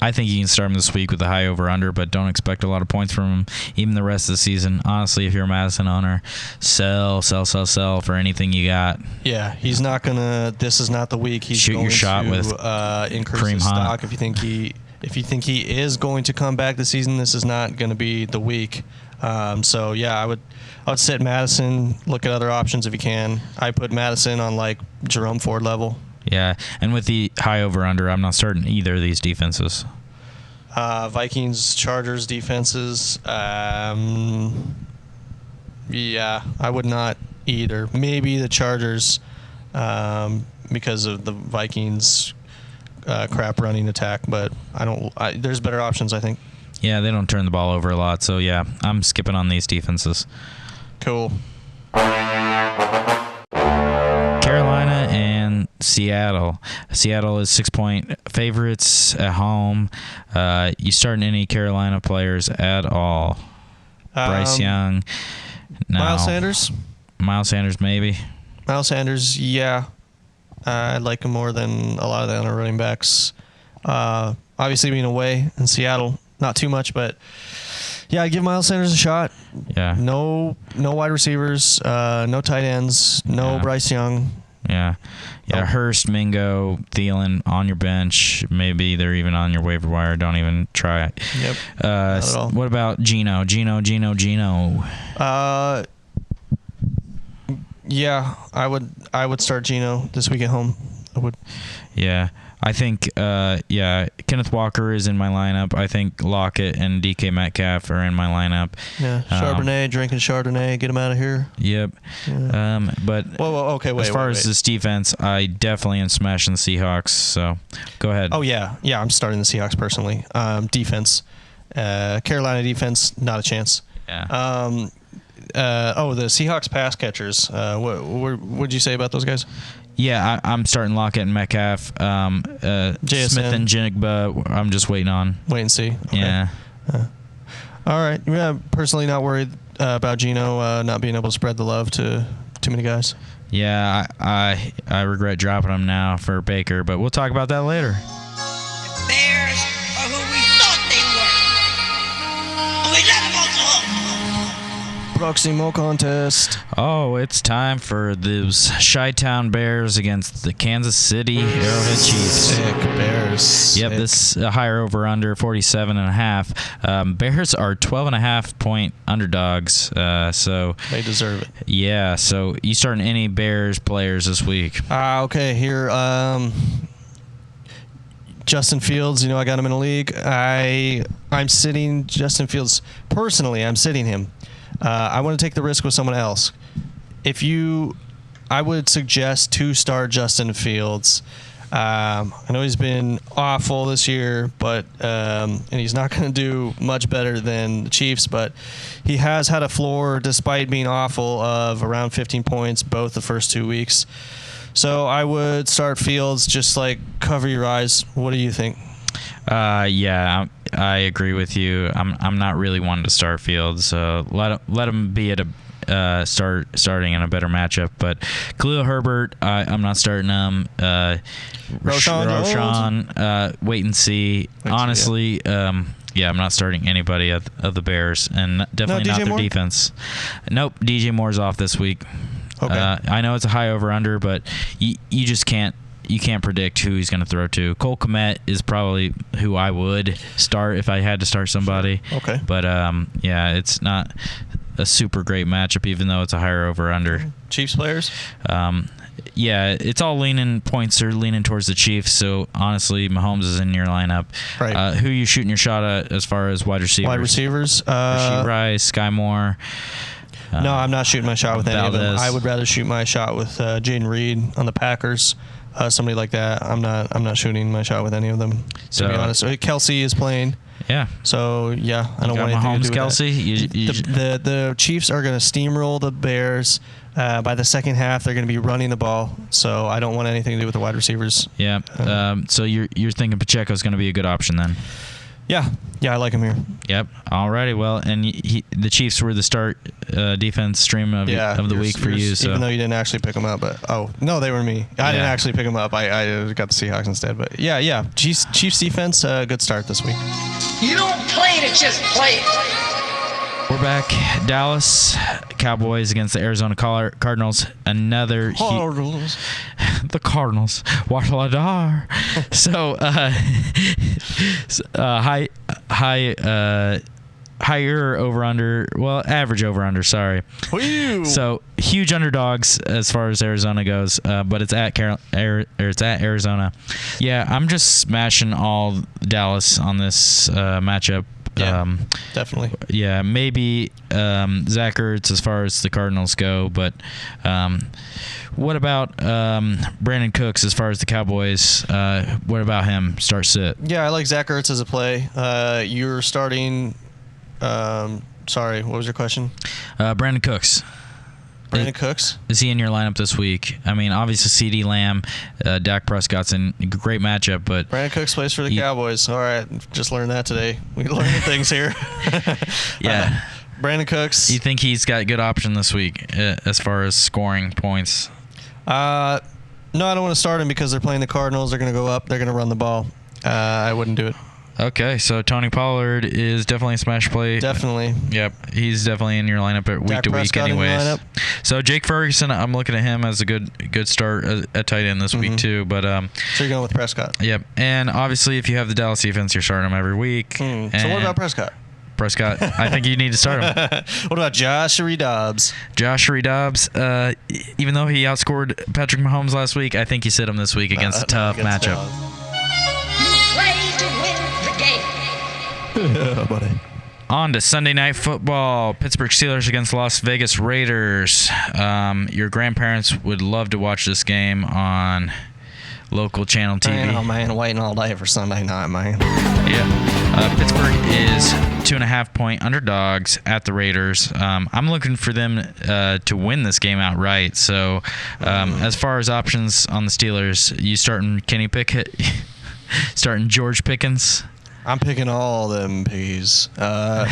I think you can start him this week with a high over-under, but don't expect a lot of points from him even the rest of the season. Honestly, if you're a Madison owner, sell for anything you got. Yeah, he's not gonna. This is not the week. He's shoot going your shot to with increase his stock. If you think he is going to come back this season, this is not going to be the week. So yeah, I would sit Madison. Look at other options if you can. I put Madison on like Jerome Ford level. Yeah, and with the high over-under, I'm not starting either of these defenses. Vikings, Chargers defenses. Yeah, I would not either. Maybe the Chargers because of the Vikings crap running attack, but there's better options, I think. Yeah, they don't turn the ball over a lot, so yeah, I'm skipping on these defenses. Cool. Carolina and Seattle. Seattle is 6-point favorites at home. You starting any Carolina players at all? Bryce Young. No. Miles Sanders. Miles Sanders, maybe. Miles Sanders, yeah. I like him more than a lot of the other running backs. Obviously, being away in Seattle, not too much, but yeah, I'd give Miles Sanders a shot. Yeah. No wide receivers, no tight ends, no Bryce Young. Yeah. Yeah, Hurst, Mingo, Thielen on your bench. Maybe they're even on your waiver wire. Don't even try it. Yep. Not at all. What about Geno? Yeah, I would start Geno this week at home. I would. Yeah. I think, Kenneth Walker is in my lineup. I think Lockett and DK Metcalf are in my lineup. Yeah, Charbonnet, drinking Chardonnay, get him out of here. Yep. Yeah. But as far as this defense, I definitely am smashing the Seahawks. So go ahead. Oh, yeah. Yeah, I'm starting the Seahawks personally. Defense. Carolina defense, not a chance. Yeah. The Seahawks pass catchers. What would you say about those guys? Yeah, I'm starting Lockett and Metcalf. Smith and Jigba, I'm just waiting on. Wait and see. Okay. Yeah. All right. Yeah, personally not worried about Geno not being able to spread the love to too many guys. Yeah, I regret dropping him now for Baker, but we'll talk about that later. The Bears are who we thought they were. And we let them off the hook. Boxing Mo contest. Oh, it's time for those Chi-Town Bears against the Kansas City Arrowhead Chiefs. Sick Bears. Yep, Sick. this higher over under 47.5. Bears are 12.5 point underdogs. So They deserve it. yeah. So you starting any Bears players this week? Okay, here. Justin Fields, I got him in a league. I'm sitting Justin Fields. Personally, I'm sitting him. I want to take the risk with someone else. I would suggest to start Justin Fields. I know he's been awful this year, but and he's not going to do much better than the Chiefs, but he has had a floor despite being awful of around 15 points both the first 2 weeks. So I would start Fields, just like cover your eyes. What do you think? Yeah, I agree with you. I'm not really one to start Fields. So let him be at a starting in a better matchup. But Khalil Herbert, I'm not starting him. Roshan, wait and see. Honestly, I'm not starting anybody of the Bears, and definitely not their defense. Nope, DJ Moore's off this week. Okay. I know it's a high over under, but you just can't predict who he's going to throw to. Cole Kmet is probably who I would start if I had to start somebody. Okay. But it's not a super great matchup, even though it's a higher over under. Chiefs players? It's all points are leaning towards the Chiefs. So honestly, Mahomes is in your lineup. Right. Who are you shooting your shot at as far as wide receivers? Wide receivers? Rasheed Rice, Sky Moore. No, I'm not shooting my shot with any of them. Valdez. I would rather shoot my shot with Jaden Reed on the Packers. Somebody like that. I'm not shooting my shot with any of them, to be honest. Kelsey is playing. Yeah. So I don't want anything to do with that. The Chiefs are going to steamroll the Bears. By the second half, they're going to be running the ball. So I don't want anything to do with the wide receivers. Yeah. So you're thinking Pacheco's going to be a good option then? Yeah, I like him here. Yep. Alrighty. Well, and the Chiefs were the start defense stream of the week for you. So even though you didn't actually pick them up, but no, they were me. I didn't actually pick them up. I got the Seahawks instead. But yeah. Chiefs defense, good start this week. You don't play to just play it. We're back. Dallas Cowboys against the Arizona Cardinals. Another the Cardinals. Wash-la-dar. So higher over under. Well, average over under. Sorry. Whew. So huge underdogs as far as Arizona goes, but it's at Arizona. Yeah, I'm just smashing all Dallas on this matchup. Yeah, definitely. Yeah, maybe Zach Ertz as far as the Cardinals go, but what about Brandon Cooks as far as the Cowboys? What about him? Start sit. Yeah, I like Zach Ertz as a play. You're starting. Sorry, what was your question? Brandon Cooks. Brandon Cooks? Is he in your lineup this week? I mean, obviously CeeDee Lamb, Dak Prescott's in a great matchup, but Brandon Cooks plays for the Cowboys. All right, just learned that today. We learned things here. Yeah. Brandon Cooks. You think he's got a good option this week as far as scoring points? No, I don't want to start him because they're playing the Cardinals. They're going to go up. They're going to run the ball. I wouldn't do it. Okay, so Tony Pollard is definitely a smash play. Definitely. Yep, he's definitely in your lineup at week to week anyways. So Jake Ferguson, I'm looking at him as a good start at tight end this week too. But so you're going with Prescott. Yep, and obviously if you have the Dallas defense, you're starting him every week. So what about Prescott? Prescott, I think you need to start him. What about Joshua Dobbs? Joshua Dobbs, even though he outscored Patrick Mahomes last week, I think you sit him this week against a tough matchup. Buddy. On to Sunday Night Football. Pittsburgh Steelers against Las Vegas Raiders. Your grandparents would love to watch this game on local channel TV. Oh, man, waiting all day for Sunday night, man. Yeah. Pittsburgh is 2.5 point underdogs at the Raiders. I'm looking for them to win this game outright. So as far as options on the Steelers, you starting Kenny Pickett, starting George Pickens. I'm picking all them piggies. That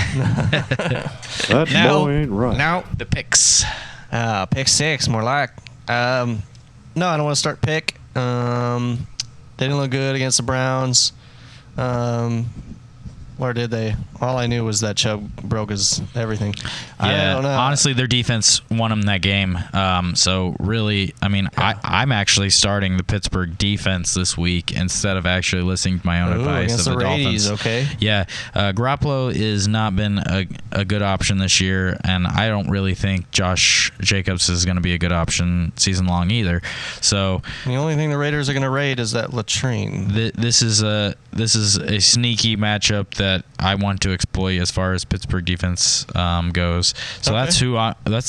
boy ain't right. Now the picks. Pick six, more like. No, I don't want to start pick. They didn't look good against the Browns. Or did they? All I knew was that Chubb broke his everything. Yeah, I don't know. Honestly, their defense won them that game. So really, I mean, I'm actually starting the Pittsburgh defense this week instead of actually listening to my own advice of the Dolphins. Okay. Yeah, Garoppolo has not been a good option this year, and I don't really think Josh Jacobs is going to be a good option season long either. So the only thing the Raiders are going to raid is that latrine. This is a sneaky matchup that I want to exploit as far as Pittsburgh defense goes. So that's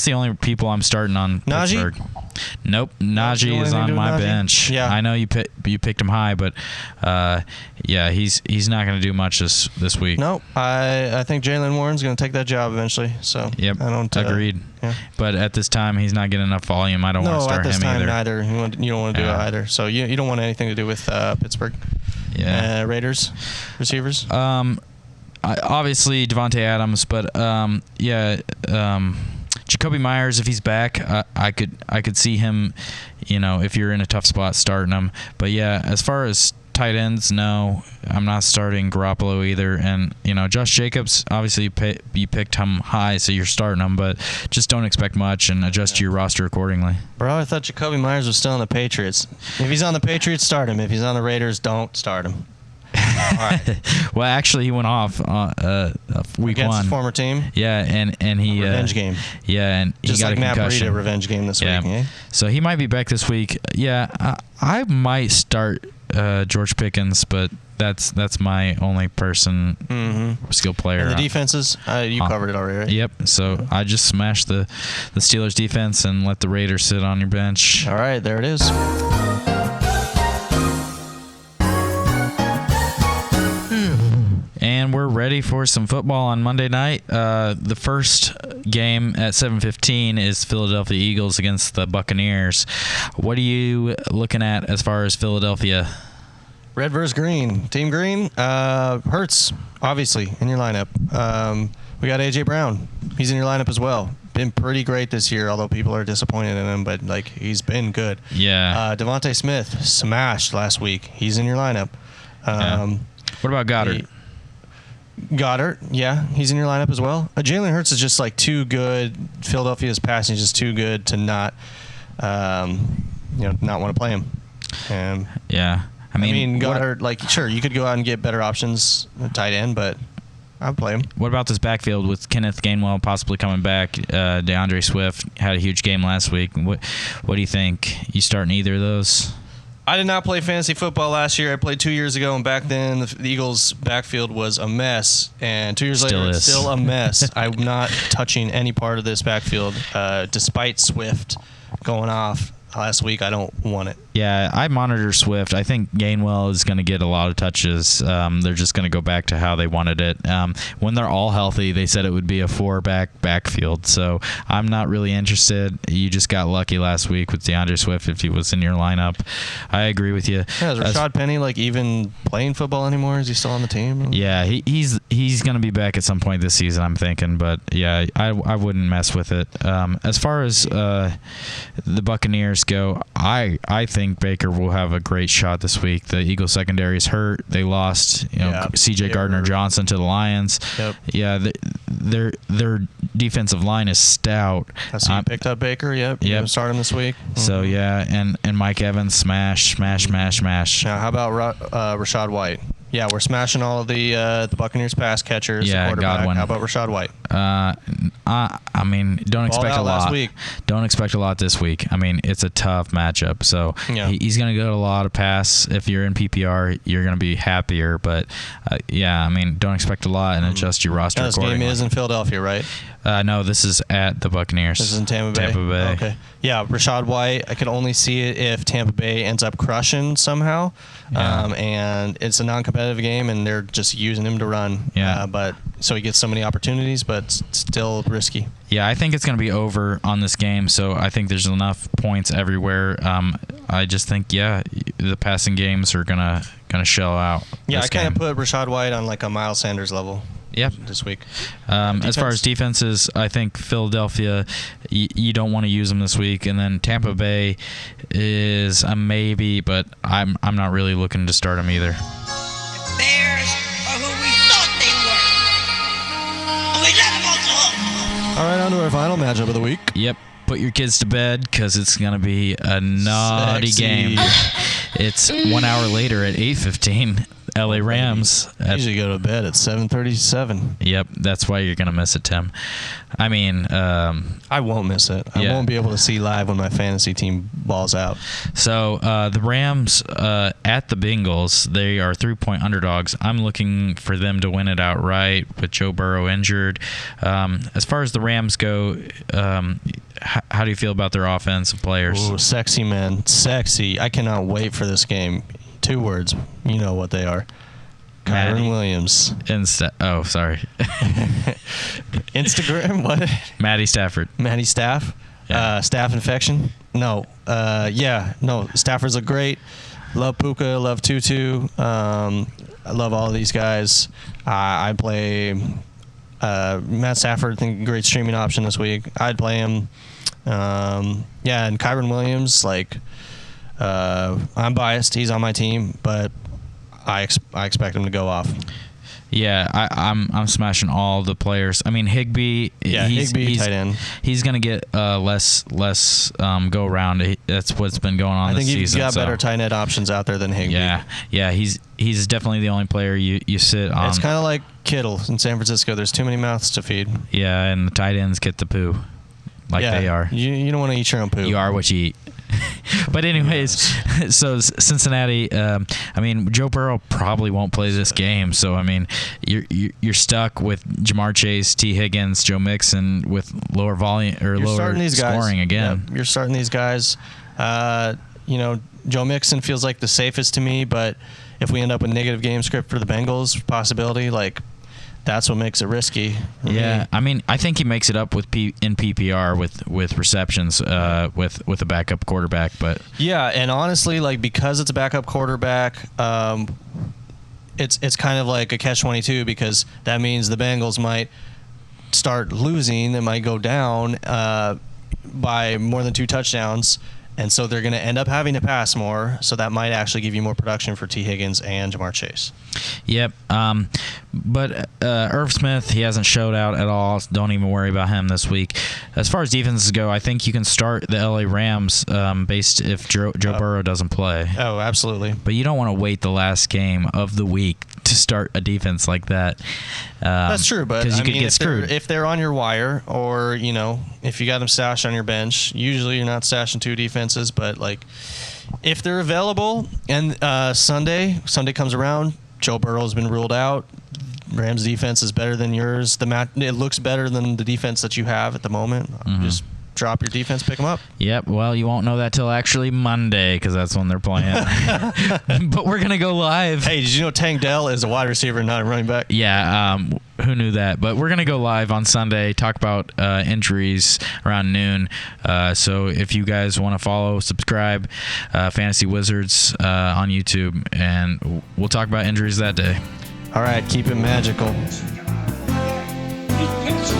the only people I'm starting on Najee? Pittsburgh. Nope, Najee is on my bench. Yeah. I know you picked him high, but he's not going to do much this week. Nope. I think Jalen Warren's going to take that job eventually. So yep, I don't agreed. Yeah. But at this time, he's not getting enough volume. I don't want to start him either. No, at this time neither. You don't want to do it either. So you don't want anything to do with Pittsburgh. Yeah. Raiders receivers. Obviously Devontae Adams, but Jacoby Myers, if he's back, I could see him, if you're in a tough spot, starting him. But yeah, as far as tight ends, no, I'm not starting Garoppolo either. And Josh Jacobs, obviously you picked him high, so you're starting him, but just don't expect much and adjust your roster accordingly. Bro, I thought Jacoby Myers was still on the Patriots. If he's on the Patriots, start him. If he's on the Raiders, don't start him. All right. Well, actually, he went off week against 1. his former team. Yeah, and he revenge game. Yeah, and just he got like a Matt concussion. Breida revenge game this week. Eh? So he might be back this week. Yeah, I might start George Pickens, but that's my only skill player. And the defenses, you covered it already, right? Yep. So I just smashed the Steelers defense and let the Raiders sit on your bench. All right, there it is. And we're ready for some football on Monday night. The first game at 7:15 is Philadelphia Eagles against the Buccaneers. What are you looking at as far as Philadelphia? Red versus green. Team green. Hurts, obviously, in your lineup. We got A.J. Brown. He's in your lineup as well. Been pretty great this year, although people are disappointed in him, but he's been good. Yeah. Devontae Smith smashed last week. He's in your lineup. What about Goddard? Goddard, yeah, he's in your lineup as well. Jalen Hurts is just too good. Philadelphia's passing is just too good to not want to play him. Yeah. I mean Goddard, sure, you could go out and get better options at tight end, but I'd play him. What about this backfield with Kenneth Gainwell possibly coming back? DeAndre Swift had a huge game last week. What do you think? You starting either of those? I did not play fantasy football last year. I played 2 years ago, and back then the Eagles' backfield was a mess. And 2 years later, it's still a mess. I'm not touching any part of this backfield, despite Swift going off last week. I don't want it. Yeah, I monitor Swift. I think Gainwell is going to get a lot of touches. They're just going to go back to how they wanted it. When they're all healthy, they said it would be a 4-backfield. So I'm not really interested. You just got lucky last week with DeAndre Swift if he was in your lineup. I agree with you. Yeah, is Rashad Penny even playing football anymore? Is he still on the team? Yeah, he's going to be back at some point this season, I'm thinking. But yeah, I wouldn't mess with it. As far as the Buccaneers go, I think Baker will have a great shot this week. The Eagles secondary is hurt. They lost, C.J. Gardner-Johnson to the Lions. Yep. Yeah, their defensive line is stout. So you picked up Baker. Yep. You're gonna start him this week. So yeah, and Mike Evans smash. Now how about Rachaad White? Yeah, we're smashing all of the Buccaneers pass catchers. Yeah, Godwin. How about Rachaad White? I mean, don't expect a lot. Last week. Don't expect a lot this week. I mean, it's a tough matchup. So he's going to go to a lot of pass. If you're in PPR, you're going to be happier. But I mean, don't expect a lot and adjust your roster accordingly. This game is in Philadelphia, right? No, this is at the Buccaneers. This is in Tampa Bay. Okay. Yeah, Rachaad White. I could only see it if Tampa Bay ends up crushing somehow, and it's a non-competitive game, and they're just using him to run. Yeah. But so he gets so many opportunities, but still risky. Yeah, I think it's going to be over on this game. So I think there's enough points everywhere. I just think the passing games are gonna shell out. Yeah, I kind of put Rachaad White on a Miles Sanders level. Yep. This week. As far as defenses, I think Philadelphia, you don't want to use them this week, and then Tampa Bay is a maybe, but I'm not really looking to start them either. The Bears are who we thought they All right, on to our final matchup of the week. Yep. Put your kids to bed because it's going to be a naughty game. It's 1 hour later at 8:15. LA Rams. I usually go to bed at 7:37. Yep, that's why you're going to miss it, Tim. I mean, I won't miss it. I won't be able to see live when my fantasy team balls out. So the Rams at the Bengals, they are 3-point underdogs. I'm looking for them to win it outright with Joe Burrow injured. As far as the Rams go, how do you feel about their offensive players? Ooh, sexy, man. Sexy. I cannot wait for this game. 2 words. You know what they are. Kyron Williams. Oh, sorry. Instagram? What? Maddie Stafford. Maddie Staff? Yeah. Staff infection? No. No. Stafford's look great. Love Puka. Love Tutu. I love all of these guys. I play Matt Stafford. I think great streaming option this week. I'd play him. And Kyron Williams, like, I'm biased. He's on my team, but I expect him to go off. Yeah, I'm smashing all the players. I mean, Higbee. Yeah, Higbee tight end. He's gonna get less go around. That's what's been going on. I think you've got better tight end options out there than Higbee. Yeah. He's definitely the only player you sit on. It's kind of like Kittle in San Francisco. There's too many mouths to feed. Yeah, and the tight ends get the poo, they are. You don't want to eat your own poo. You are what you eat. But anyways, so Cincinnati, I mean, Joe Burrow probably won't play this game. So I mean, you're stuck with Jamar Chase, T. Higgins, Joe Mixon with lower volume or lower scoring again. Yep, you're starting these guys. Joe Mixon feels like the safest to me, but if we end up with negative game script for the Bengals, possibility, like, that's what makes it risky. Yeah, I mean, I think he makes it up in PPR with receptions with a backup quarterback. But yeah, and honestly, like, because it's a backup quarterback, it's kind of like a catch-22 because that means the Bengals might start losing. They might go down by more than 2 touchdowns. And so they're going to end up having to pass more, so that might actually give you more production for T. Higgins and Jamar Chase. Yep. But Irv Smith, he hasn't showed out at all. So don't even worry about him this week. As far as defenses go, I think you can start the LA Rams based if Joe Burrow doesn't play. Oh, absolutely. But you don't want to wait the last game of the week to start a defense like that. That's true, but because you could get screwed if they're on your wire, or if you got them stashed on your bench. Usually, you're not stashing 2 defenses, but like if they're available and Sunday comes around, Joe Burrow's been ruled out. Rams defense is better than yours. It looks better than the defense that you have at the moment. Mm-hmm. Just drop your defense, pick them up. Yep. Well, you won't know that till actually Monday because that's when they're playing. But we're gonna go live. Hey, did you know Tank Dell is a wide receiver, not a running back? Yeah. Who knew that? But we're gonna go live on Sunday. Talk about injuries around noon. So if you guys want to follow, subscribe, Fantasy Wizards on YouTube, and we'll talk about injuries that day. All right. Keep it magical. He thinks